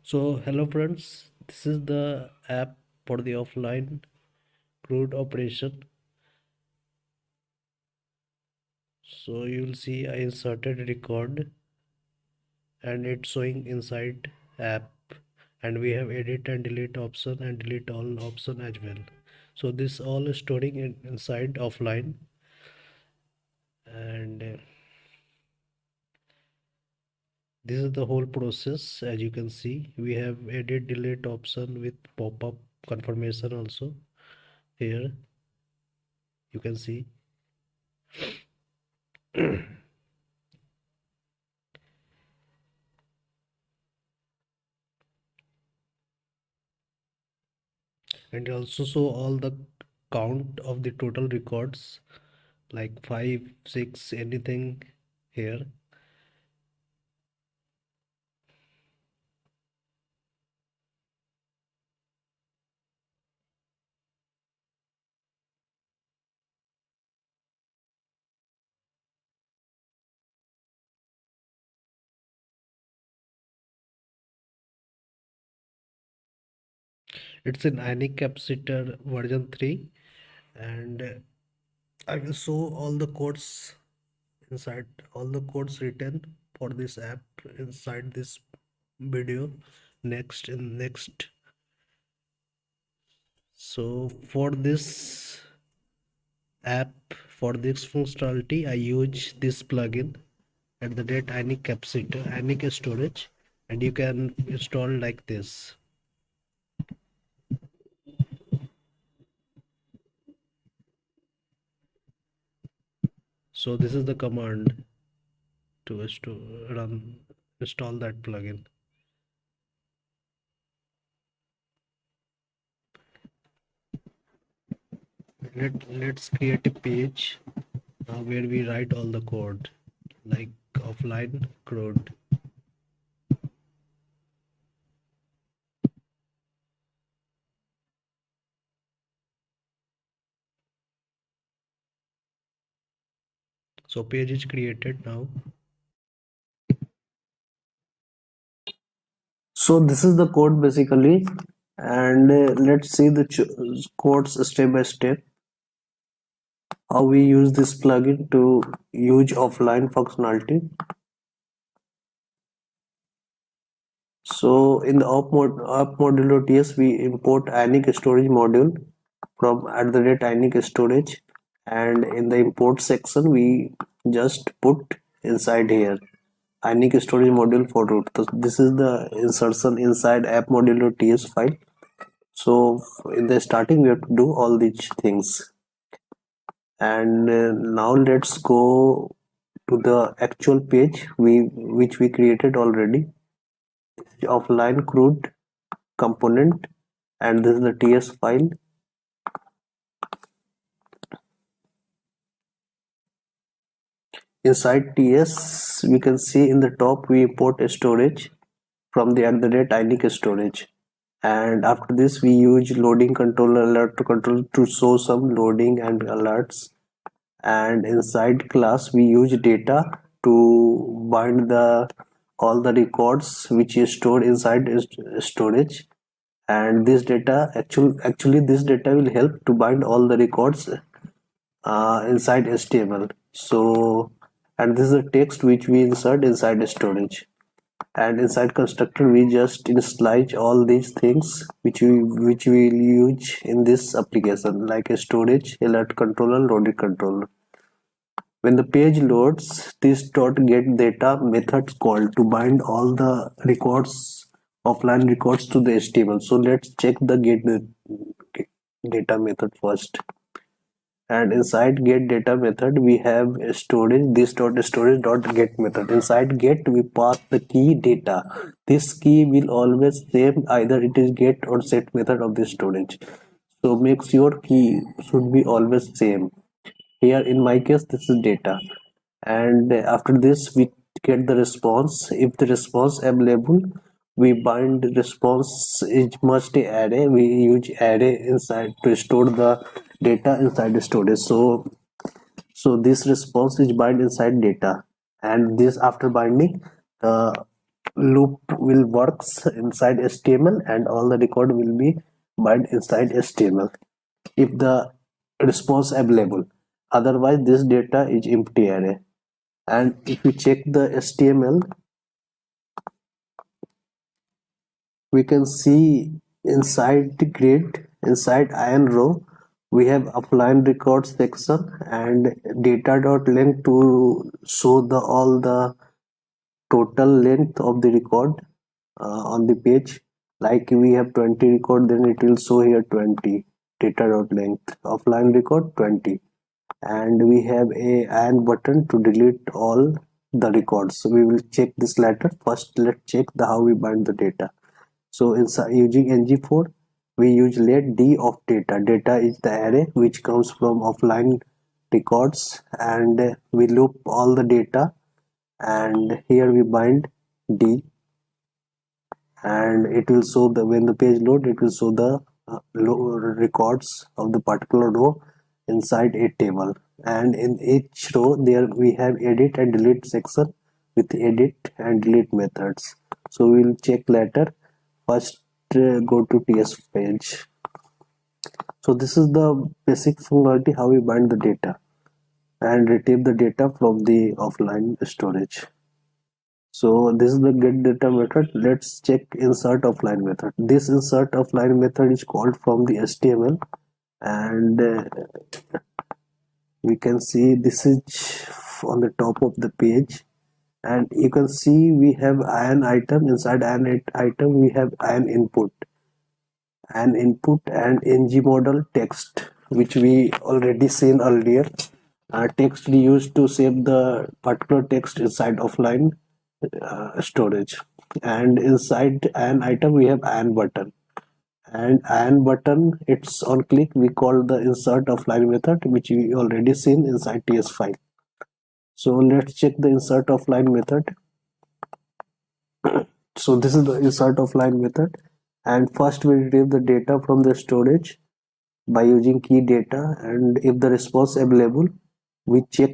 So hello friends, this is the app for the offline CRUD operation. So you'll see I inserted record and it's showing inside app, and we have edit and delete option and delete all option as well. So this all is storing inside offline, and this is the whole process. As you can see, we have edit delete option with pop-up confirmation also. Here you can see. And also show all the count of the total records, like 5 6 anything here. It's in ionic capactor version 3, and I will show all the codes inside, all the codes written for this app inside this video next. So for this app, for this functionality, I use this plugin at the rate ionic capacitor, ionic storage, and you can install like this. So this is the command to install that plugin. Let's create a page where we write all the code, like offline code. So page is created now. So this is the code basically, and let's see the codes step by step, how we use this plugin to use offline functionality. So in the up modulo TS, we import ionic storage module from @ionic storage, and in the import section we just put inside here ionic storage module for root. So this is the insertion inside app modulo TS file. So in the starting we have to do all these things, and now let's go to the actual page which we created already, offline CRUD component, and this is the TS file. Inside TS we can see in the top we import a storage from the @ionic storage, and after this we use loading controller alert to control to show some loading and alerts, and inside class we use data to bind the all the records which is stored inside storage, and this data actually this data will help to bind all the records inside HTML. So, and this is the text which we insert inside storage, and inside constructor we just initialize all these things which we will use in this application, like a storage, alert controller, loading controller. When the page loads, this .get data method called to bind all the records, offline records, to the HTML. So let's check the get data method first. And inside get data method we have a storage, this storage get method. Inside get we pass the key data. This key will always same, either it is get or set method of the storage. So make sure key should be always same. Here in my case this is data, and after this we get the response. If the response available, we bind response is must array. We use array inside to store the data inside the storage. So this response is bind inside data, and this after binding the loop will works inside HTML and all the record will be bind inside HTML if the response available. Otherwise, this data is empty array. And if we check the HTML, we can see inside the grid, inside iron row, we have offline records section and data.length to show the all the total length of the record on the page. Like we have 20 record, then it will show here 20 data.length, offline record 20. And we have a and button to delete all the records. So we will check this later. First let's check the how we bind the data. So inside using ng4 we use let d of data. Data is the array which comes from offline records, and we loop all the data, and here we bind d, and it will show the when the page load it will show the records of the particular row inside a table. And in each row there we have edit and delete section with edit and delete methods. So we will check later. First go to TS page. So this is the basic functionality how we bind the data and retrieve the data from the offline storage. So this is the get data method. Let's check insert offline method. This insert offline method is called from the HTML, and we can see this is on the top of the page, and you can see we have iron item. Inside iron item we have iron input and ng model text, which we already seen earlier. Text we used to save the particular text inside offline storage. And inside an item we have iron button, and iron button it's on click we call the insert offline method, which we already seen inside TS file. So let's check the insert offline method. So this is the insert offline method, and first we retrieve the data from the storage by using key data, and if the response available we check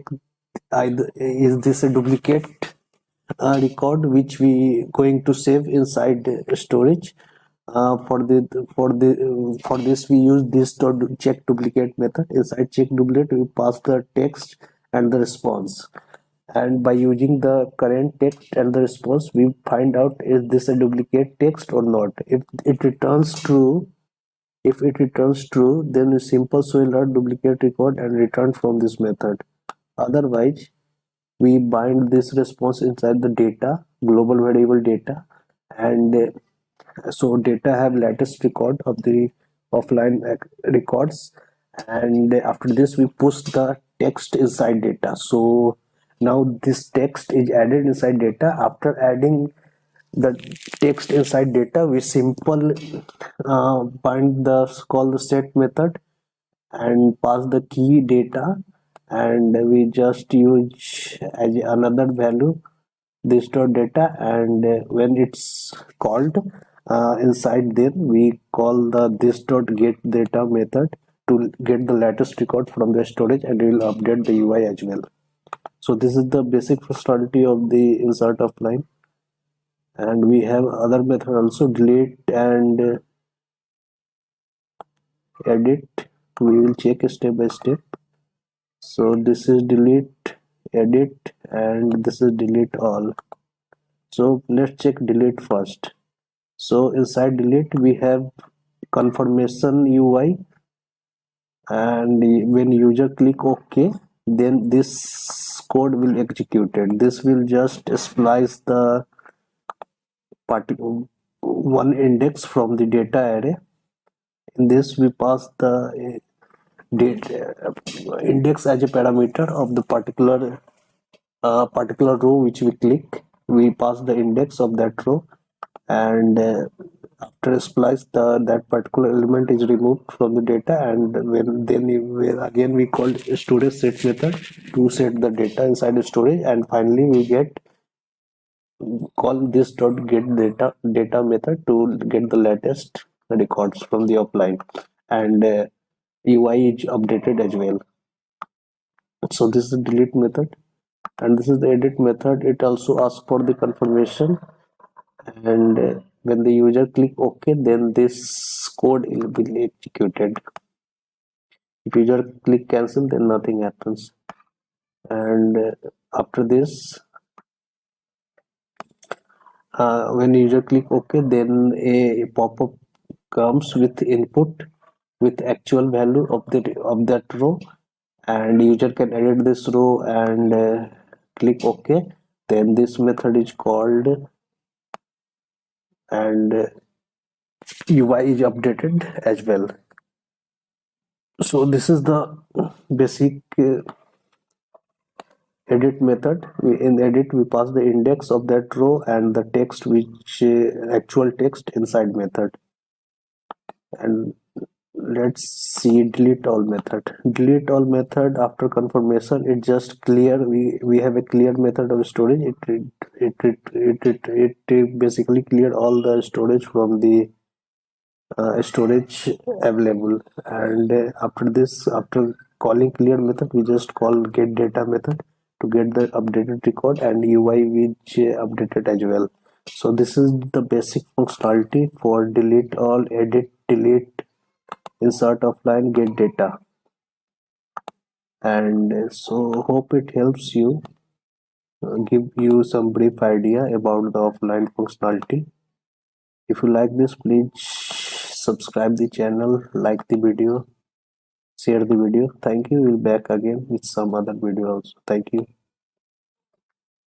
either is this a duplicate record which we going to save inside storage. For this we use this to check duplicate method. Inside check duplicate we pass the text and the response, and by using the current text and the response we find out is this a duplicate text or not. If it returns true, then a simple show alert duplicate record and return from this method. Otherwise we bind this response inside the data global variable data, and so data have latest record of the offline records, and after this we push the text inside data. So now this text is added inside data. After adding the text inside data we simple bind the call the set method and pass the key data, and we just use as another value this dot data, and when it's called inside there we call the this dot get data method to get the latest record from the storage, and we will update the UI as well. So this is the basic functionality of the insert offline, and we have other method also, delete and edit. We will check step by step. So this is delete, edit, and this is delete all. So let's check delete first. So inside delete we have confirmation UI, and when user click OK, then this code will executed. This will just splice the one index from the data array. In this we pass the data index as a parameter of the particular row which we click. We pass the index of that row, and after splice that particular element is removed from the data, and again we call storage set method to set the data inside the storage, and finally we get call this dot get data method to get the latest records from the offline, and UI is updated as well. So this is the delete method, and this is the edit method. It also asks for the confirmation and when the user click OK, then this code will be executed. If user click cancel, then nothing happens. And after this, when user click OK, then a pop-up comes with input with actual value of that row, and user can edit this row and click OK. Then this method is called, and UI is updated as well. So this is the basic edit method. In edit, we pass the index of that row and the text, which actual text inside method. And let's see delete all method. Delete all method, after confirmation, it just clear. We have a clear method of storage. It basically clear all the storage from the storage available. And after this, after calling clear method, we just call get data method to get the updated record, and UI which updated as well. So this is the basic functionality for delete all, edit, delete, insert offline, get data. And so hope it helps you, give you some brief idea about the offline functionality. If you like this, please subscribe the channel, like the video, share the video. Thank you. We'll back again with some other video also. Thank you.